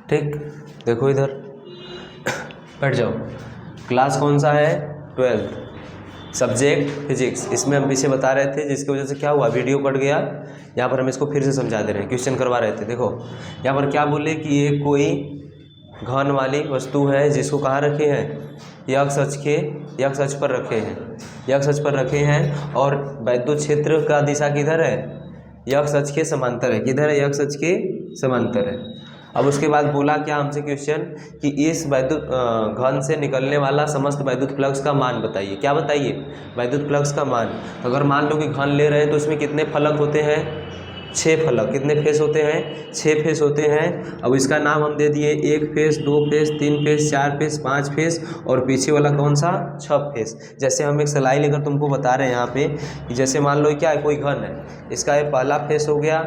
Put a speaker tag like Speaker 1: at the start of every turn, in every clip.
Speaker 1: ठीक, देखो इधर बैठ जाओ। क्लास कौन सा है? 12th, subject physics. इसमें हम पीछे बता रहे थे, जिसकी वजह से क्या हुआ, वीडियो कट गया। यहाँ पर हम इसको फिर से समझा दे रहे हैं, क्वेश्चन करवा रहे थे। देखो यहाँ पर क्या बोले कि ये कोई घन वाली वस्तु है जिसको कहाँ रखे हैं, यक्स अक्ष पर रखे हैं, यक्स अक्ष पर रखे हैं। और वैद्युत क्षेत्र का दिशा किधर है? यक्स अक्ष के समांतर है। किधर है? यक्स अक्ष के समांतर है। अब उसके बाद बोला क्या हमसे क्वेश्चन कि इस वैद्युत घन से निकलने वाला समस्त वैद्युत फ्लक्स का मान बताइए। क्या बताइए? वैद्युत फ्लक्स का मान। अगर मान लो कि घन ले रहे हैं तो इसमें कितने फलक होते हैं? 6 फलक। कितने फेस होते हैं? 6 फेस होते हैं। अब इसका नाम हम दे दिए 1 face, 2 face, 3 face, 4 face, 5 face और पीछे वाला कौन सा? 6 फेस। जैसे हम एक सिलाई लेकर तुमको बता रहे हैं यहाँ पे कि जैसे मान लो क्या है, कोई घन है, इसका ये पहला फेस हो गया,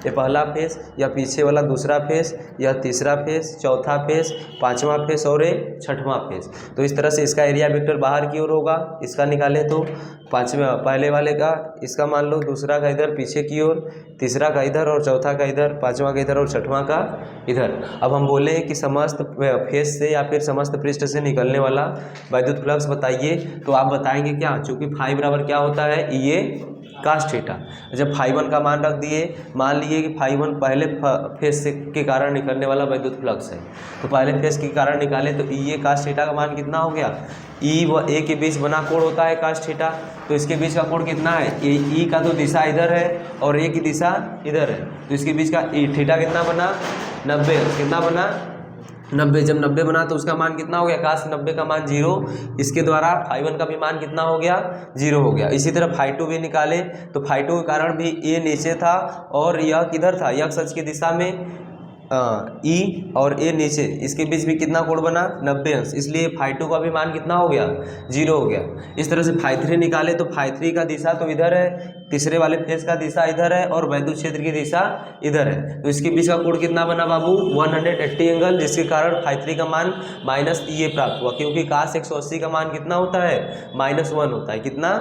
Speaker 1: ये पहला फेस, या पीछे वाला दूसरा फेस, या तीसरा फेस, चौथा फेस, पांचवा फेस और ये छठवां फेस। तो इस तरह से इसका एरिया वेक्टर बाहर की ओर होगा। इसका निकाले तो पांचवा पहले वाले का, इसका मान लो दूसरा का इधर पीछे की ओर, तीसरा का इधर और चौथा का इधर, पांचवा का इधर और छठवां का इधर। अब हम बोले कि समस्त फेस से या फिर समस्त पृष्ठ से निकलने वाला वैद्युत फ्लक्स बताइए। तो आप बताएंगे क्या? चूँकि फाइव बराबर क्या होता है? ये कास थीटा। जब φ1 का मान रख दिए, मान लिए कि φ1 पहले फेस से के कारण निकलने वाला वैद्युत फ्लक्स है, तो पहले फेस के कारण निकाले तो ये कास थीटा का मान कितना हो गया? ई व ए के बीच बना कोण होता है कास थीटा, तो इसके बीच का कोण कितना है? ई का तो दिशा इधर है और ए की दिशा इधर है, तो इसके बीच का थीटा कितना बना? 90। कितना बना? 90। जब 90 बना तो उसका मान कितना हो गया? काश 90 का मान 0। इसके द्वारा φ1 का भी मान कितना हो गया? 0 हो गया। इसी तरह φ2 भी निकाले तो φ2 के कारण भी ए नीचे था और यह किधर था? यक्स अक्ष की दिशा में ई और ए नीचे, इसके बीच भी कितना कोण बना? 90 अंश। इसलिए φ2 का भी मान कितना हो गया? 0 हो गया। इस तरह से φ3 निकाले तो φ3 का दिशा तो इधर है, तीसरे वाले फेस का दिशा इधर है और वैद्युत क्षेत्र की दिशा इधर है, तो इसके बीच का कोण कितना बना बाबू? 180 एंगल, जिसके कारण φ3 का मान -E प्राप्त हुआ, क्योंकि काश 180 का मान कितना होता है? -1 होता है। कितना?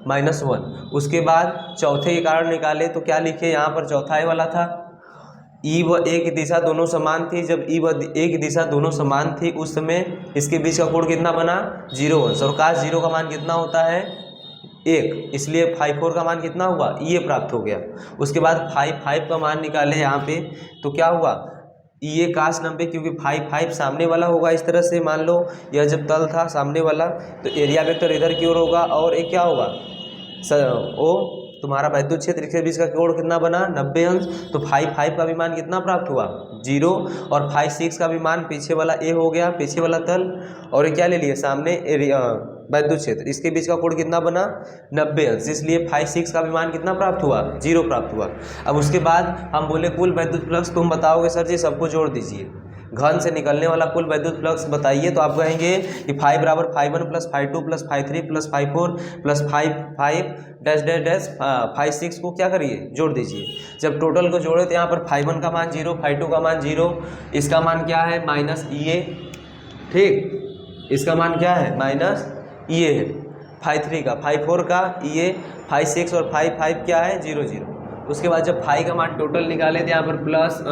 Speaker 1: -1। उसके बाद चौथे के कारण निकाले तो क्या लिखे यहाँ पर? चौथा वाला था ई व ए की दिशा दोनों समान थी। जब ई व ए की दिशा दोनों समान थी उस समय इसके बीच का कोण कितना बना? 0 अंश। और काश 0 का मान कितना होता है? 1। इसलिए φ4 का मान कितना हुआ? ये प्राप्त हो गया। उसके बाद φ5 का मान निकाले यहाँ पे तो क्या हुआ? ये काश 90, क्योंकि φ5 सामने वाला होगा। इस तरह से मान लो यह जब तल था सामने वाला, तो एरिया वेक्टर इधर की ओर होगा और एक क्या होगा? ओ तुम्हारा वैद्युत क्षेत्र के बीच का कोण कितना बना? 90 अंश। तो φ5 का भी मान कितना प्राप्त हुआ? 0। और φ6 का भी मान पीछे वाला ए हो गया, पीछे वाला तल, और ये क्या ले लिए? सामने एरिया वैद्युत क्षेत्र, इसके बीच का कोण कितना बना? 90 अंश। इसलिए φ6 का भी मान कितना प्राप्त हुआ? 0 प्राप्त हुआ। अब उसके बाद हम बोले कुल वैद्युत फ्लक्स तुम बताओगे सर जी, सबको जोड़ दीजिए, घन से निकलने वाला कुल वैद्युत फ्लक्स बताइए। तो आप कहेंगे कि φ बराबर φ1 plus φ2 plus φ3 plus φ4 plus φ5 dash dash dash φ6 को क्या करिए? जोड़ दीजिए। जब टोटल को जोड़े तो यहाँ पर φ1 का मान 0, φ2 का मान 0, इसका मान क्या है? -EA। ठीक, इसका मान क्या है? -EA है। φ3 का, φ4 का EA, φ6 और φ5 क्या है? 0 0। उसके बाद जब φ का मान टोटल निकाले तो यहाँ पर प्लस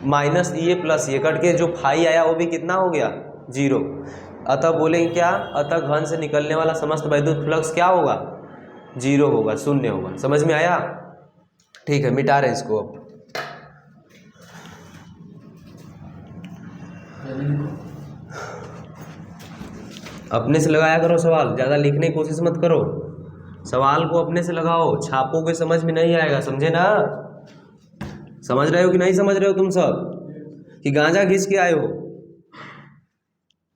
Speaker 1: -EA प्लस ये कट के जो φ आया वो भी कितना हो गया? 0। अतः बोलेंगे क्या? अतः घन से निकलने वाला समस्त वैद्युत फ्लक्स क्या होगा? 0 होगा, शून्य होगा। समझ में आया? ठीक है, मिटा रहे इसको अब। अपने से लगाया करो सवाल, ज़्यादा लिखने की कोशिश मत करो, सवाल को अपने से लगाओ, छापोगे समझ में नहीं आएगा। समझे ना? समझ रहे हो कि नहीं समझ रहे हो तुम सब? कि गांजा घिस के आए हो?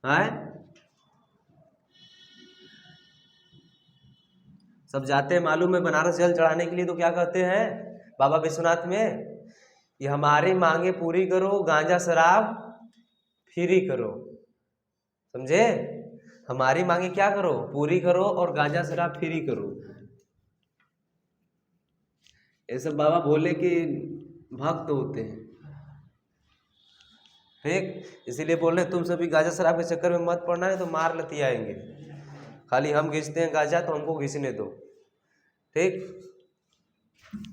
Speaker 1: हैं? सब जाते हैं मालूम है बनारस जल चढ़ाने के लिए, तो क्या कहते हैं बाबा विश्वनाथ में? ये हमारी मांगे पूरी करो, गांजा शराब फ्री करो। समझे? हमारी मांगे क्या करो? पूरी करो और गांजा शराब फ्री करो। ये सब बाबा भोले के भक्त होते हैं। ठीक, इसीलिए बोल रहे तुम सभी गांजा शराब के चक्कर में मत पड़ना है तो मार लती आएंगे। खाली हम घिसते हैं गांजा तो हमको घिसने दो। ठीक,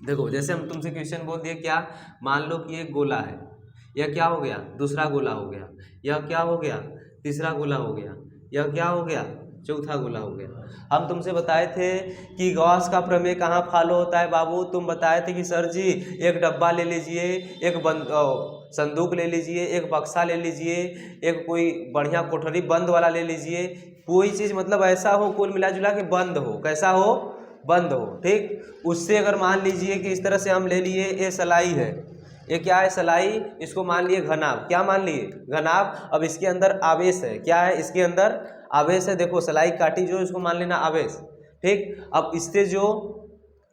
Speaker 1: देखो जैसे हम तुमसे क्वेश्चन बोल दिए क्या, मान लो कि एक गोला है, यह क्या हो गया, दूसरा गोला हो गया। यह क्या हो गया, तीसरा गोला हो गया। यह क्या हो गया, चौथा गोला हो गया। हम तुमसे बताए थे कि गॉस का प्रमेय कहाँ फॉलो होता है बाबू। तुम बताए थे कि सर जी एक डब्बा ले लीजिए, एक संदूक ले लीजिए, एक बक्सा ले लीजिए, एक कोई बढ़िया कोठरी बंद वाला ले लीजिए, कोई चीज़ मतलब ऐसा हो कुल मिला जुला के बंद हो, कैसा हो, बंद हो, ठीक। उससे अगर मान लीजिए कि इस तरह से हम ले लिए, ये सलाई है, ये क्या है, सलाई, इसको मान लिए घनाभ, क्या मान लिए, घनाभ। अब इसके अंदर आवेश है, क्या है, इसके अंदर आवेश है। देखो सलाई काटी जो, इसको मान लेना आवेश, ठीक। अब इससे जो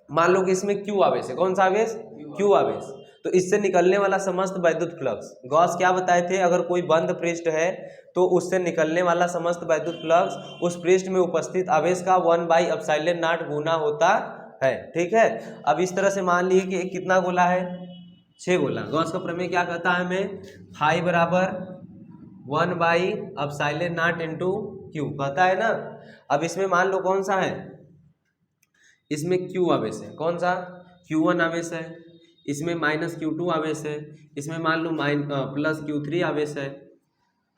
Speaker 1: मान लो कि इसमें क्यू आवेश है, कौन सा आवेश, क्यू आवेश। तो इससे निकलने वाला समस्त वैद्युत फ्लक्स, गॉस क्या बताए थे, अगर कोई बंद पृष्ठ है तो उससे निकलने वाला समस्त वैद्युत फ्लक्स उस पृष्ठ में उपस्थित आवेश का 1/ε0 गुना होता है, ठीक है। अब इस तरह से मान लीजिए कि कितना गोला है, 6 गोला। गॉस का प्रमेय क्या कहता है हमें, फाई बराबर 1/ε0 इंटू क्यू कहता है ना। अब इसमें मान लो कौन सा है, इसमें क्यू आवेश है, कौन सा, Q1 आवेश है, इसमें -Q2 आवेश है, इसमें मान लो +Q3 आवेश है।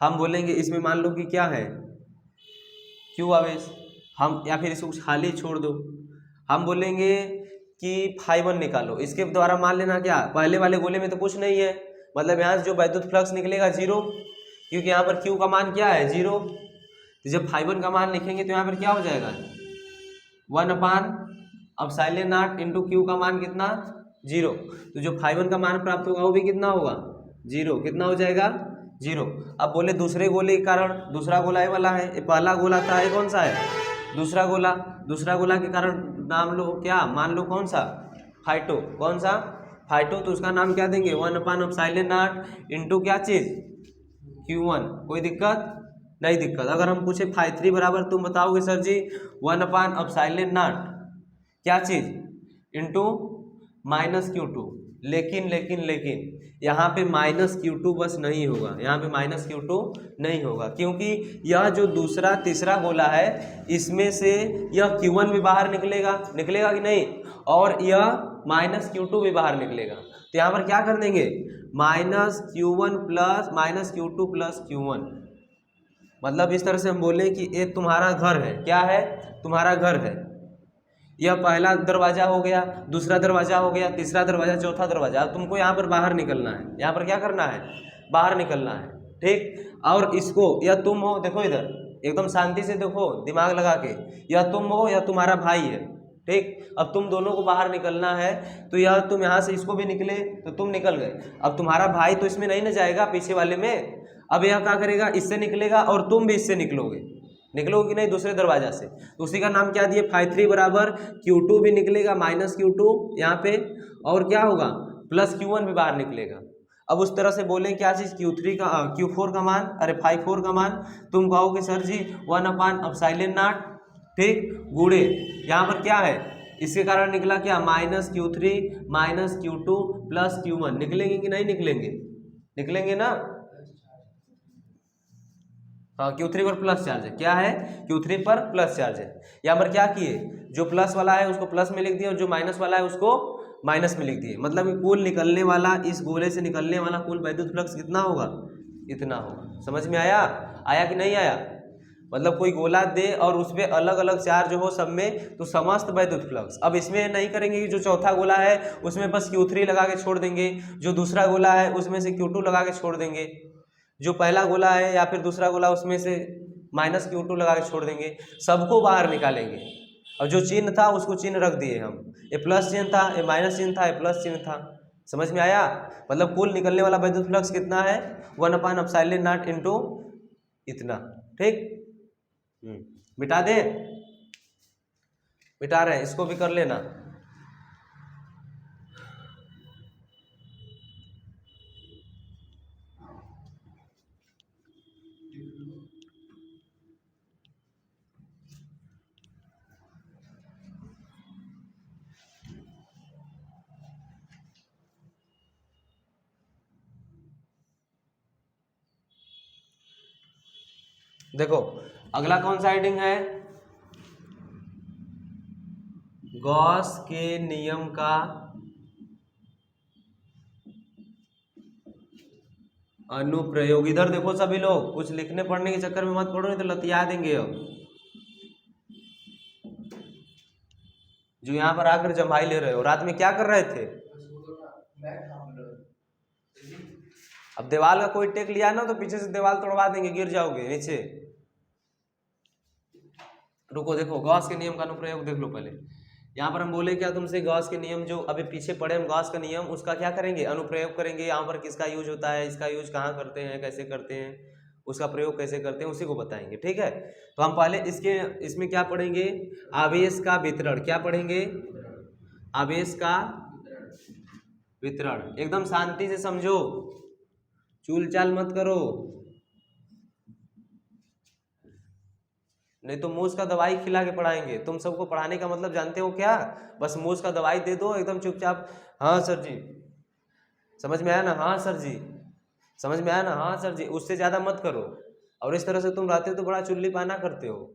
Speaker 1: हम बोलेंगे इसमें मान लो कि क्या है, क्यू आवेश, हम या फिर इसको खाली छोड़ दो। हम बोलेंगे कि φ1 निकालो, इसके द्वारा मान लेना क्या, पहले वाले गोले में तो कुछ नहीं है, मतलब यहाँ से जो वैद्युत फ्लक्स निकलेगा 0, क्योंकि यहाँ पर Q का मान क्या है, 0। तो जब φ1 का मान लिखेंगे तो यहाँ पर क्या हो जाएगा, 1/ε0 इंटू क्यू का मान कितना, 0। तो जो φ1 का मान प्राप्त होगा वो भी कितना होगा, 0। कितना हो जाएगा, 0। अब बोले दूसरे गोले के कारण, दूसरा गोला ये वाला है, ये पहला गोला था, ये कौन सा है, दूसरा गोला। दूसरा गोला के कारण नाम लो क्या, मान लो कौन सा, फाइटो, कौन सा, फाइटो। तो उसका नाम क्या देंगे, 1/ε0 इंटू क्या चीज़, Q1। कोई दिक्कत नहीं, दिक्कत। अगर हम पूछे φ3 बराबर, तुम बताओगे सर जी 1/ε0 क्या चीज़, इंटू -Q2। लेकिन यहाँ पे -Q2 बस नहीं होगा, यहाँ पे -Q2 नहीं होगा, क्योंकि यह जो दूसरा तीसरा गोला है इसमें से यह Q1 भी बाहर निकलेगा, निकलेगा कि नहीं, और यह -Q2 भी बाहर निकलेगा। तो यहाँ पर क्या कर देंगे, -Q1 plus -Q2 plus Q1। मतलब इस तरह से हम बोले कि ये तुम्हारा घर है, क्या है, तुम्हारा घर है। यह पहला दरवाजा हो गया, दूसरा दरवाजा हो गया, तीसरा दरवाजा, चौथा दरवाजा। अब तुमको यहाँ पर बाहर निकलना है, यहाँ पर क्या करना है, बाहर निकलना है, ठीक। और इसको, यह तुम हो, देखो इधर एकदम शांति से देखो, दिमाग लगा के, यह तुम हो, यह तुम्हारा भाई है, ठीक। अब तुम दोनों को बाहर निकलना है, तो यह तुम यहाँ से इसको भी निकले तो तुम निकल गए। अब तुम्हारा भाई तो इसमें नहीं ना जाएगा, पीछे वाले में। अब यह क्या करेगा, इससे निकलेगा और तुम भी इससे निकलोगे, निकलोगे कि नहीं, दूसरे दरवाजा से। तो उसी का नाम क्या दिए, φ3 बराबर Q2 भी निकलेगा, -Q2 यहाँ पे, और क्या होगा, +Q1 भी बाहर निकलेगा। अब उस तरह से बोलें क्या चीज़, Q4 का मान, अरे φ4 का मान तुम कहोगे सर जी 1/ε0, ठीक, गुणे यहाँ पर क्या है, इसके कारण निकला क्या, -Q3 -Q2 + Q1। निकलेंगे कि नहीं निकलेंगे, निकलेंगे ना। हाँ, Q3 पर प्लस चार्ज है, क्या है, Q3 पर प्लस चार्ज है। यहाँ पर क्या किए, जो प्लस वाला है उसको प्लस में लिख दिए और जो माइनस वाला है उसको माइनस में लिख दिए। मतलब कि कुल निकलने वाला, इस गोले से निकलने वाला कुल वैद्युत फ्लक्स कितना होगा, इतना होगा। समझ में आया, आया कि नहीं आया। मतलब कोई गोला दे और उस पर अलग अलग चार्ज हो सब में, तो समस्त वैद्युत फ्लक्स। अब इसमें नहीं करेंगे कि जो चौथा गोला है उसमें बस Q3 लगा के छोड़ देंगे, जो दूसरा गोला है उसमें से Q2 लगा के छोड़ देंगे, जो पहला गोला है या फिर दूसरा गोला उसमें से -Q2 लगा के छोड़ देंगे, सबको बाहर निकालेंगे। और जो चिन्ह था उसको चिन्ह रख दिए हम, ये प्लस चिन्ह था, ये माइनस चिन्ह था, ये प्लस चिन्ह था। समझ में आया। मतलब कुल निकलने वाला वैद्युत फ्लक्स कितना है, 1/ε0 इंटू इतना, ठीक। मिटा दे, मिटा रहे हैं, इसको भी कर लेना। देखो अगला कौन सा हेडिंग है, गॉस के नियम का अनुप्रयोग। इधर देखो सभी लोग, कुछ लिखने पढ़ने के चक्कर में मत पड़ो, नहीं तो लतिया देंगे। अब जो यहाँ पर आकर जमाई ले रहे हो, रात में क्या कर रहे थे? अब दीवार का कोई टेक लिया ना तो पीछे से दीवार तोड़वा देंगे, गिर जाओगे नीचे। रुको, देखो गॉस के नियम का अनुप्रयोग देख लो पहले। यहाँ पर हम बोले क्या तुमसे, गॉस के नियम जो अभी पीछे पढ़े हम, गॉस का नियम, उसका क्या करेंगे? अनुप्रयोग करेंगे। यहाँ पर किसका यूज होता है, इसका यूज कहाँ करते हैं, कैसे करते हैं, उसका प्रयोग कैसे करते हैं, उसी को बताएंगे। ठीक है, तो हम पहले इसमें क्या पढ़ेंगे? आवेश का वितरण। क्या पढ़ेंगे? आवेश का वितरण। एकदम शांति से समझो, चूल चाल मत करो, नहीं तो मूस का दवाई खिला के पढ़ाएंगे। तुम सबको पढ़ाने का मतलब जानते हो क्या? बस मूस का दवाई दे दो, एकदम चुपचाप हाँ सर जी, समझ में आया ना? हाँ सर जी, समझ में आया ना? हाँ सर जी, उससे ज़्यादा मत करो। और इस तरह से तुम रहते हो तो बड़ा चुल्ली पाना करते हो।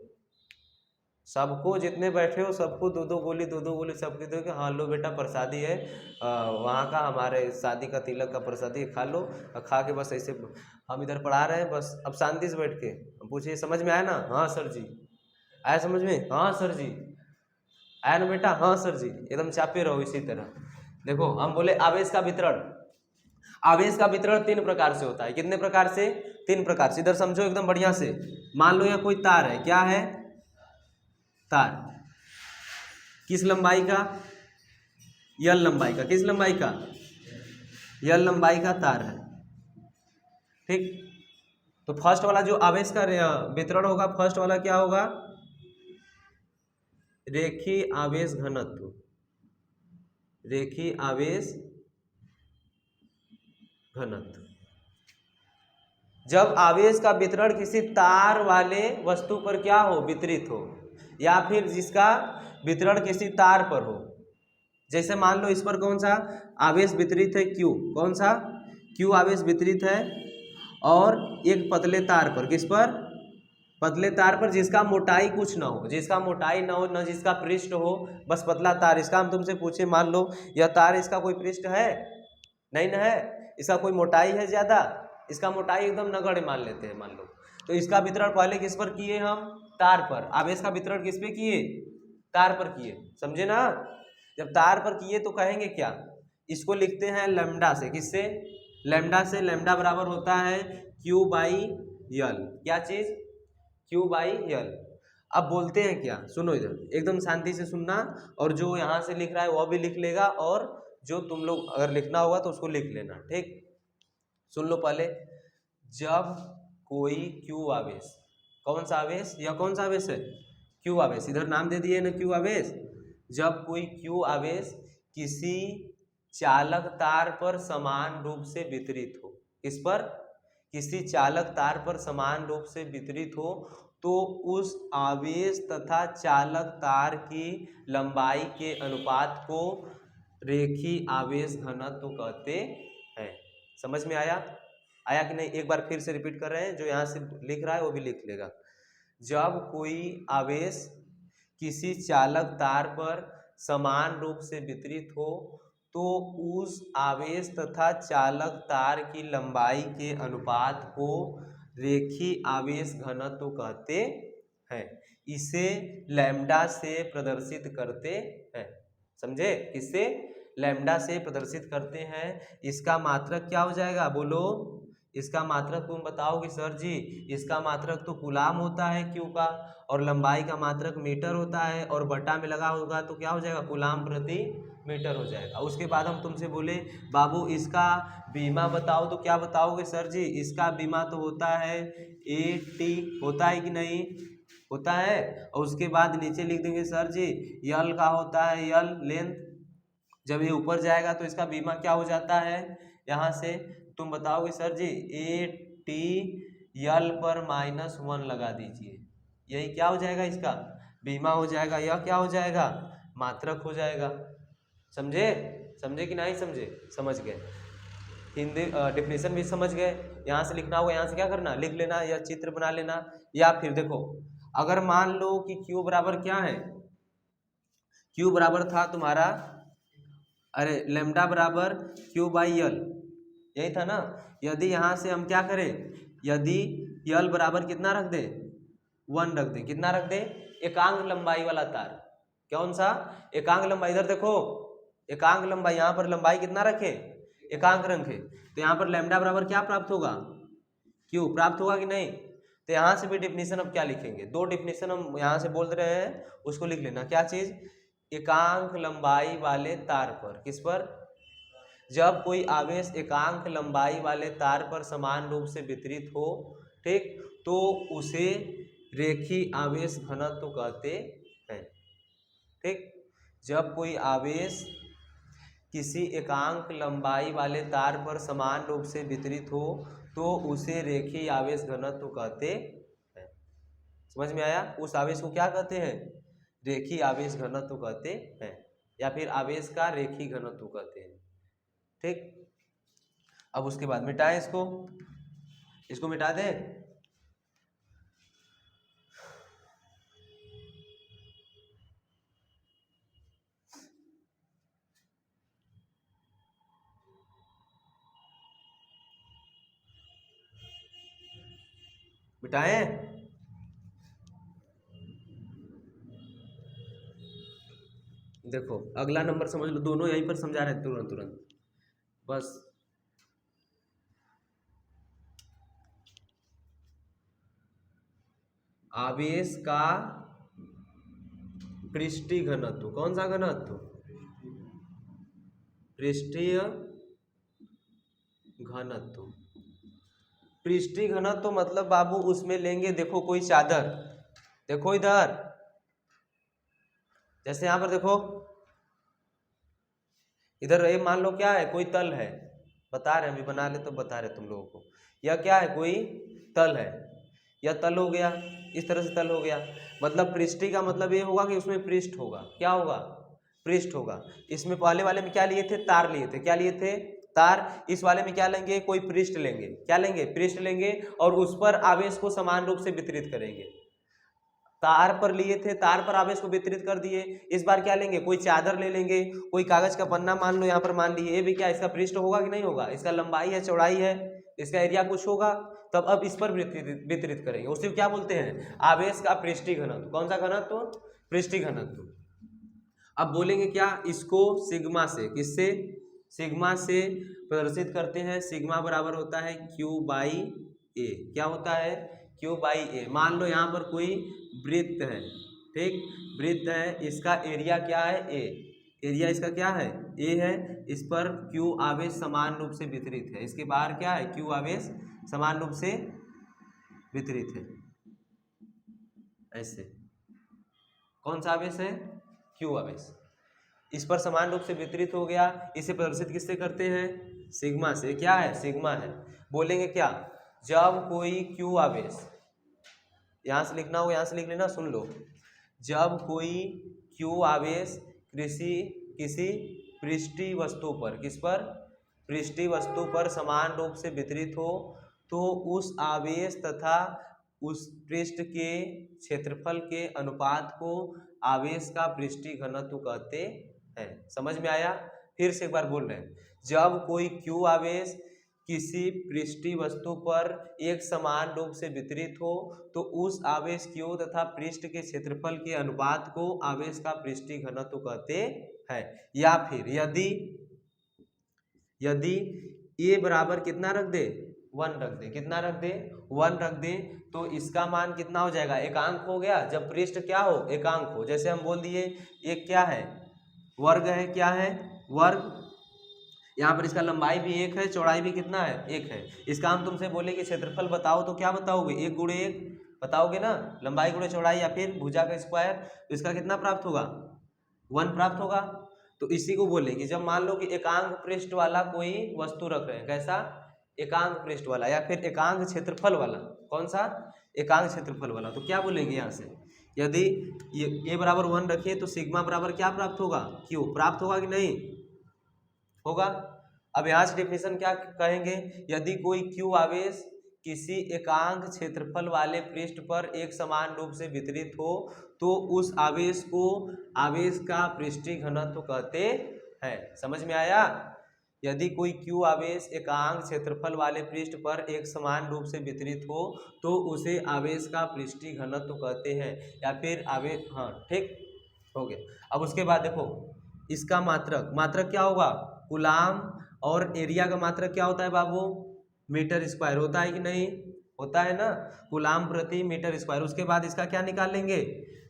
Speaker 1: सबको, जितने बैठे हो सबको दो दो गोली सबके दो कि हाँ लो बेटा प्रसादी है, वहाँ का हमारे शादी का तिलक का प्रसादी है, खा लो। खा के बस ऐसे हम इधर पढ़ा रहे हैं, बस अब शांति से बैठ के पूछिए समझ में आया ना? हाँ सर जी। आया समझ में? हाँ सर जी। आया ना बेटा? हाँ सर जी। एकदम चापे रहो इसी तरह। देखो हम बोले आवेश का वितरण। आवेश का वितरण 3 प्रकार से होता है। कितने प्रकार से? 3 प्रकार से। इधर समझो एकदम बढ़िया से। मान लो यह कोई तार है, क्या है? तार। किस लंबाई का? यल लंबाई का। किस लंबाई का? यल लंबाई का तार है। ठीक, तो फर्स्ट वाला जो आवेश का वितरण होगा, फर्स्ट वाला क्या होगा? रेखीय आवेश घनत्व। रेखीय आवेश घनत्व। जब आवेश का वितरण किसी तार वाले वस्तु पर क्या हो? वितरित हो, या फिर जिसका वितरण किसी तार पर हो। जैसे मान लो इस पर कौन सा आवेश वितरित है? Q। कौन सा? Q आवेश वितरित है, और एक पतले तार पर। किस पर? पतले तार पर, जिसका मोटाई कुछ ना हो, जिसका मोटाई ना हो, न जिसका पृष्ठ हो, बस पतला तार। इसका हम तुमसे पूछे, मान लो यह तार, इसका कोई पृष्ठ है? नहीं ना है। इसका कोई मोटाई है ज़्यादा? इसका मोटाई एकदम नगण्य मान लेते हैं मान लो। तो इसका वितरण पहले किस पर किए हम? तार पर। आवेश का वितरण किस पे किए? तार पर किए। समझे ना? जब तार पर किए तो कहेंगे क्या? इसको लिखते हैं लैम्डा से। किससे? लैम्डा से। लैम्डा बराबर होता है Q बाई यल। क्या चीज? Q बाई यल। अब बोलते हैं क्या? सुनो इधर, एकदम शांति से सुनना, और जो यहाँ से लिख रहा है वह भी लिख लेगा, और जो तुम लोग अगर लिखना होगा तो उसको लिख लेना। ठीक, सुन लो पहले। जब कोई Q आवेश, कौन सा आवेश? यह कौन सा आवेश है? Q आवेश। इधर नाम दे दिए ना Q आवेश। जब कोई Q आवेश किसी चालक तार पर समान रूप से वितरित हो। किस पर? किसी चालक तार पर समान रूप से वितरित हो, तो उस आवेश तथा चालक तार की लंबाई के अनुपात को रेखीय आवेश घनत्व कहते हैं। समझ में आया? आया कि नहीं? एक बार फिर से रिपीट कर रहे हैं, जो यहाँ से लिख रहा है वो भी लिख लेगा। जब कोई आवेश किसी चालक तार पर समान रूप से वितरित हो, तो उस आवेश तथा चालक तार की लंबाई के अनुपात को रेखीय आवेश घनत्व कहते हैं। इसे लैम्डा से प्रदर्शित करते हैं। समझे? किससे? लैम्डा से प्रदर्शित करते हैं। इसका मात्रक क्या हो जाएगा? बोलो, इसका मात्रक तुम बताओगे सर जी। इसका मात्रक तो कूलाम होता है Q का, और लंबाई का मात्रक मीटर होता है, और बटा में लगा होगा तो क्या हो जाएगा? कूलाम प्रति मीटर हो जाएगा। उसके बाद हम तुमसे बोले बाबू इसका बीमा बताओ, तो क्या बताओगे सर जी? इसका बीमा तो होता है AT। होता है कि नहीं? होता है। और उसके बाद नीचे लिख देंगे सर जी यल का होता है, यल लेंथ। जब ये ऊपर जाएगा तो इसका बीमा क्या हो जाता है? यहाँ से तुम बताओगे सर जी AT यल पर -1 लगा दीजिए, यही क्या हो जाएगा? इसका बीमा हो जाएगा। यह क्या हो जाएगा? मात्रक हो जाएगा। समझे? समझे कि नहीं समझे? समझ गए। हिंदी डेफिनेशन भी समझ गए। यहाँ से लिखना होगा, यहाँ से क्या करना? लिख लेना या चित्र बना लेना। या फिर देखो, अगर मान लो कि Q बराबर क्या है? Q बराबर था तुम्हारा, अरे लैम्डा बराबर Q बाई यल, यही था ना। यदि यहाँ से हम क्या करें, यदि यल बराबर कितना रख दे, 1 रख दे, कितना रख दे, एकांक लंबाई वाला तार। कौन सा, एकांक लंबाई, इधर देखो एकांक लंबाई, यहाँ पर लंबाई कितना रखे, एकांक रखे, तो यहाँ पर लैम्डा बराबर क्या प्राप्त होगा, क्यू प्राप्त होगा कि नहीं। तो यहाँ से भी डिफिनीशन अब क्या लिखेंगे, 2 डिफिनीशन हम यहाँ से बोल रहे हैं, उसको लिख लेना। क्या चीज, एकांक लंबाई वाले तार पर, किस पर, जब कोई आवेश एकांक लंबाई वाले तार पर समान रूप से वितरित हो, ठीक, तो उसे रेखीय आवेश घनत्व कहते हैं। ठीक, जब कोई आवेश किसी एकांक लंबाई वाले तार पर समान रूप से वितरित हो तो उसे रेखीय आवेश घनत्व कहते हैं। समझ में आया, उस आवेश को क्या कहते हैं, रेखीय आवेश घनत्व कहते हैं, या फिर आवेश का रेखीय घनत्व कहते हैं। ठीक, अब उसके बाद मिटाएं इसको मिटा दें। मिटाएं, देखो अगला नंबर समझ लो, दोनों यहीं पर समझा रहे हैं तुरंत तुरंत बस। आवेश का पृष्ठीय घनत्व, कौन सा घनत्व, पृष्ठीय घनत्व। पृष्ठीय घनत्व मतलब बाबू उसमें लेंगे, देखो कोई चादर, देखो इधर, जैसे यहां पर देखो इधर, ये मान लो क्या है, कोई तल है, बता रहे हैं, अभी बना ले तो बता रहे तुम लोगों को, यह क्या है, कोई तल है, यह तल हो गया, इस तरह से तल हो गया, मतलब पृष्ठीय का मतलब ये होगा कि उसमें पृष्ठ होगा, क्या होगा, पृष्ठ होगा। इसमें पहले वाले में क्या लिए थे, तार लिए थे, क्या लिए थे, तार। इस वाले में क्या लेंगे, कोई पृष्ठ लेंगे, क्या लेंगे, पृष्ठ लेंगे, और उस पर आवेश को समान रूप से वितरित करेंगे। तार पर लिए थे, तार पर आवेश को वितरित कर दिए, इस बार क्या लेंगे, कोई चादर ले लेंगे, कोई कागज का पन्ना मान लो यहाँ पर मान लिए, ये भी क्या, इसका पृष्ठ होगा कि नहीं होगा, इसका लंबाई है, चौड़ाई है, इसका एरिया कुछ होगा, तब अब इस पर वितरित करेंगे, उसे क्या बोलते हैं, आवेश का पृष्ठीय घनत्व। कौन सा घनत्व, पृष्ठीय घनत्व। अब बोलेंगे क्या, इसको सिग्मा से, किससे, सिग्मा से प्रदर्शित करते हैं। सिग्मा बराबर होता है Q बाई ए, क्या होता है, Q बाई ए। मान लो यहाँ पर कोई वृत्त है, ठीक, वृत्त है, इसका एरिया क्या है, ए, एरिया इसका क्या है, ए है, इस पर Q आवेश समान रूप से वितरित है, इसके बाहर क्या है, Q आवेश समान रूप से वितरित है, ऐसे। कौन सा आवेश है, Q आवेश, इस पर समान रूप से वितरित हो गया। इसे प्रदर्शित किससे करते हैं, सिग्मा से, क्या है, सिग्मा है। बोलेंगे क्या, जब कोई Q आवेश, यहां से लिखना हो यहां से लिख लेना, सुन लो, जब कोई Q आवेश किसी पृष्ठीय वस्तु पर, किस पर, पृष्ठीय वस्तु पर समान रूप से वितरित हो तो उस आवेश तथा उस पृष्ठ के क्षेत्रफल के अनुपात को आवेश का पृष्ठीय घनत्व कहते हैं। समझ में आया, फिर से एक बार बोल रहे हैं, जब कोई Q आवेश किसी पृष्ठीय वस्तु पर एक समान रूप से वितरित हो तो उस आवेश Q तथा पृष्ठ के क्षेत्रफल के अनुपात को आवेश का पृष्ठीय घनत्व कहते हैं। या फिर यदि A बराबर कितना रख दे, 1 रख दे, कितना रख दे, 1 रख दे, तो इसका मान कितना हो जाएगा, एकांक हो गया। जब पृष्ठ क्या हो, एकांक हो, जैसे हम बोल दिए एक क्या है, वर्ग है, क्या है, वर्ग, यहाँ पर इसका लंबाई भी 1 है, चौड़ाई भी कितना है, 1 है। इसका हम तुमसे बोले कि क्षेत्रफल बताओ, तो क्या बताओगे, 1 गुणे 1 बताओगे ना, लंबाई गुणे चौड़ाई, या फिर भुजा का स्क्वायर, तो इसका कितना प्राप्त होगा, 1 प्राप्त होगा। तो इसी को बोले कि जब मान लो कि एकांक पृष्ठ वाला कोई वस्तु रख रहे हैं, कैसा, एकांक पृष्ठ वाला, या फिर एकांक क्षेत्रफल वाला, कौन सा, एकांक क्षेत्रफल वाला, तो क्या बोलेंगे यहाँ से, यदि ये A बराबर 1 रखे तो सिग्मा बराबर क्या प्राप्त होगा, Q प्राप्त होगा कि नहीं होगा। अब यहाँ से डेफिनेशन क्या कहेंगे, यदि कोई Q आवेश किसी एकांक क्षेत्रफल वाले पृष्ठ पर एक समान रूप से वितरित हो तो उस आवेश को आवेश का पृष्ठीय घनत्व कहते हैं। समझ में आया, यदि कोई q आवेश एकांक क्षेत्रफल वाले पृष्ठ पर एक समान रूप से वितरित हो तो उसे आवेश का पृष्ठीय घनत्व कहते हैं, या फिर आवेश, हाँ ठीक हो गया। अब उसके बाद देखो इसका मात्रक, मात्रक क्या होगा, कूलाम, और एरिया का मात्रक क्या होता है बाबू, मीटर स्क्वायर, होता है कि नहीं, होता है ना, कूलाम प्रति मीटर स्क्वायर। उसके बाद इसका क्या निकालेंगे,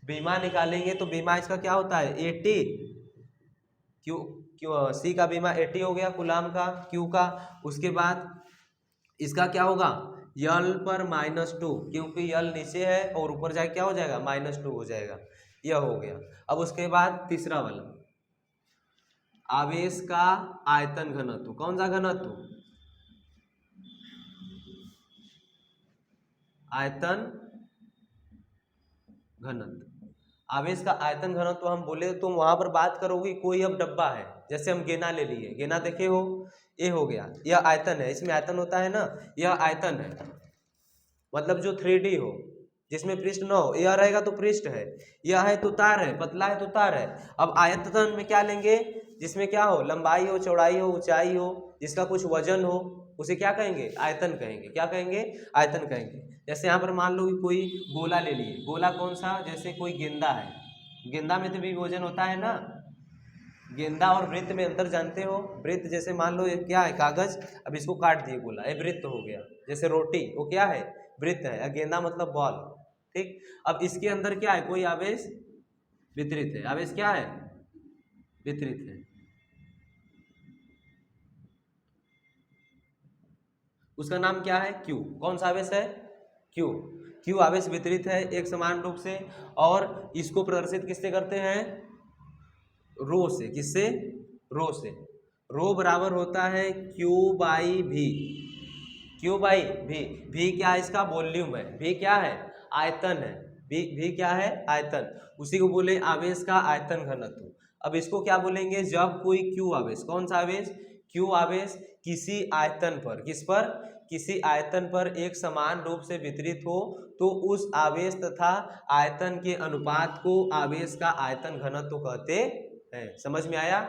Speaker 1: बीमा निकालेंगे, तो बीमा इसका क्या होता है 80, क्यू सी का बीमा 80 हो गया कूलाम का, क्यू का। उसके बाद इसका क्या होगा यल पर -2, क्योंकि यल नीचे है और ऊपर जाके क्या हो जाएगा -2 हो जाएगा, यह हो गया। अब उसके बाद तीसरा वाला आवेश का आयतन घनत्व, कौन सा घनत्व, आयतन घनत्व। आवेश का आयतन घनत्व तो हम बोले तो वहां पर बात करोगे कोई अब डब्बा है, जैसे हम गेना ले लिए, गेना देखे हो, ये हो गया, यह आयतन है, इसमें आयतन होता है ना, यह आयतन है, मतलब जो 3D हो, जिसमें पृष्ठ न हो, यह रहेगा तो पृष्ठ है, यह है तो तार है, पतला है तो तार है। अब आयतन में क्या लेंगे, जिसमें क्या हो, लंबाई हो, चौड़ाई हो, ऊंचाई हो, जिसका कुछ वजन हो, उसे क्या कहेंगे, आयतन कहेंगे, क्या कहेंगे, आयतन कहेंगे। जैसे यहाँ पर मान लो कि कोई गोला ले लिए, गोला कौन सा, जैसे कोई गेंदा है, गेंदा में तो भी वजन होता है ना, गेंदा और वृत्त में अंतर जानते हो, वृत्त जैसे मान लो ये क्या है, कागज, अब इसको काट दिए गोला, ये वृत्त हो गया, जैसे रोटी वो क्या है, वृत्त है, गेंदा मतलब बॉल, ठीक। अब इसके अंदर क्या है, कोई आवेश वितरित है, आवेश क्या है, वितरित है, उसका नाम क्या है, क्यू, कौन सा आवेश है, क्यू, क्यू आवेश वितरित है एक समान रूप से, और इसको प्रदर्शित किससे करते हैं, रो से, किससे, रो से, रो बराबर होता है क्यू बाई भी, क्यू बाई भी, भी क्या है, इसका वॉल्यूम है, भी क्या है, आयतन है, भी क्या है, आयतन, उसी को बोले आवेश का आयतन घनत्व। अब इसको क्या बोलेंगे, जब कोई क्यू आवेश, कौन सा आवेश, क्यू आवेश किसी आयतन पर, किस पर, किसी आयतन पर एक समान रूप से वितरित हो तो उस आवेश तथा आयतन के अनुपात को आवेश का आयतन घनत्व कहते हैं। समझ में आया,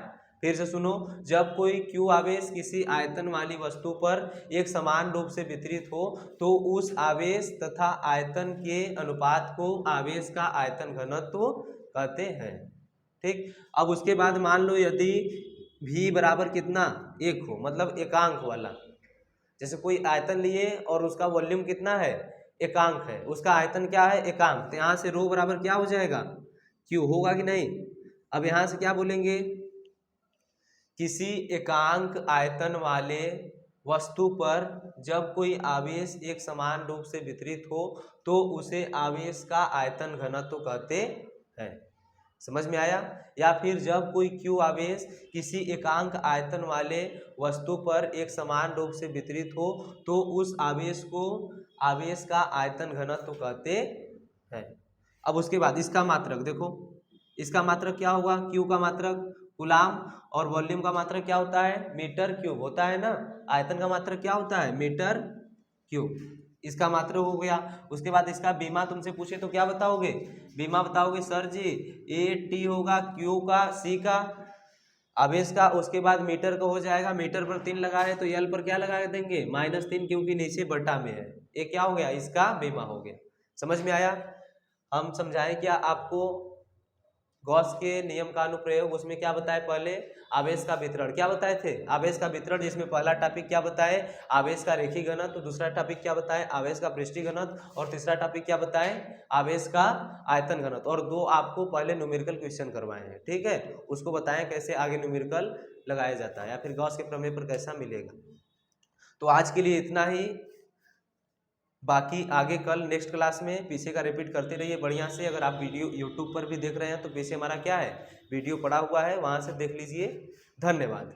Speaker 1: फिर से सुनो, जब कोई क्यू आवेश किसी आयतन वाली वस्तु पर एक समान रूप से वितरित हो तो उस आवेश तथा आयतन के अनुपात को आवेश का आयतन घनत्व कहते हैं, ठीक। अब उसके बाद मान लो यदि भी बराबर कितना, 1 हो, मतलब एकांक वाला, जैसे कोई आयतन लिए और उसका वॉल्यूम कितना है, एकांक है, उसका आयतन क्या है, एकांक, तो यहाँ से रो बराबर क्या हो जाएगा, क्यू, होगा कि नहीं। अब यहाँ से क्या बोलेंगे, किसी एकांक आयतन वाले वस्तु पर जब कोई आवेश एक समान रूप से वितरित हो तो उसे आवेश का आयतन घनत्व कहते हैं। समझ में आया। या फिर जब कोई क्यू आवेश किसी एकांक आयतन वाले वस्तु पर एक समान रूप से वितरित हो तो उस आवेश को आवेश का आयतन घनत्व कहते हैं। अब उसके बाद इसका मात्रक देखो, इसका मात्रक क्या होगा, क्यू का मात्रक कूलाम और वॉल्यूम का मात्रक क्या होता है, मीटर क्यूब होता है ना। आयतन का मात्रक क्या होता है, मीटर क्यूब, इसका मात्रक हो गया। उसके बाद इसका बीमा तुमसे पूछे तो क्या बताओगे, बीमा बताओगे सर जी ए टी होगा, क्यू का, सी का, आवेश का, उसके बाद मीटर का हो जाएगा, मीटर पर 3 लगा है तो यल पर क्या लगा देंगे -3, क्योंकि नीचे बटा में है, ये क्या हो गया, इसका बीमा हो गया। समझ में आया। हम समझाएं क्या आपको गॉस के नियम का अनुप्रयोग, उसमें क्या बताए, पहले आवेश का वितरण क्या बताए थे, आवेश का वितरण, जिसमें पहला टॉपिक क्या बताए, आवेश का रेखीय घनत्व, तो दूसरा टॉपिक क्या बताए, आवेश का पृष्ठीय घनत्व, और तीसरा टॉपिक क्या बताए, आवेश का आयतन घनत्व, और 2 आपको पहले न्यूमेरिकल क्वेश्चन करवाए हैं, ठीक है, उसको बताएं कैसे आगे न्यूमेरिकल लगाया जाता है या फिर गॉस के प्रमेय पर कैसा मिलेगा। तो आज के लिए इतना ही, बाकी आगे कल नेक्स्ट क्लास में पीछे का रिपीट करते रहिए बढ़िया से। अगर आप वीडियो यूट्यूब पर भी देख रहे हैं तो पीछे हमारा क्या है, वीडियो पड़ा हुआ है, वहाँ से देख लीजिए। धन्यवाद।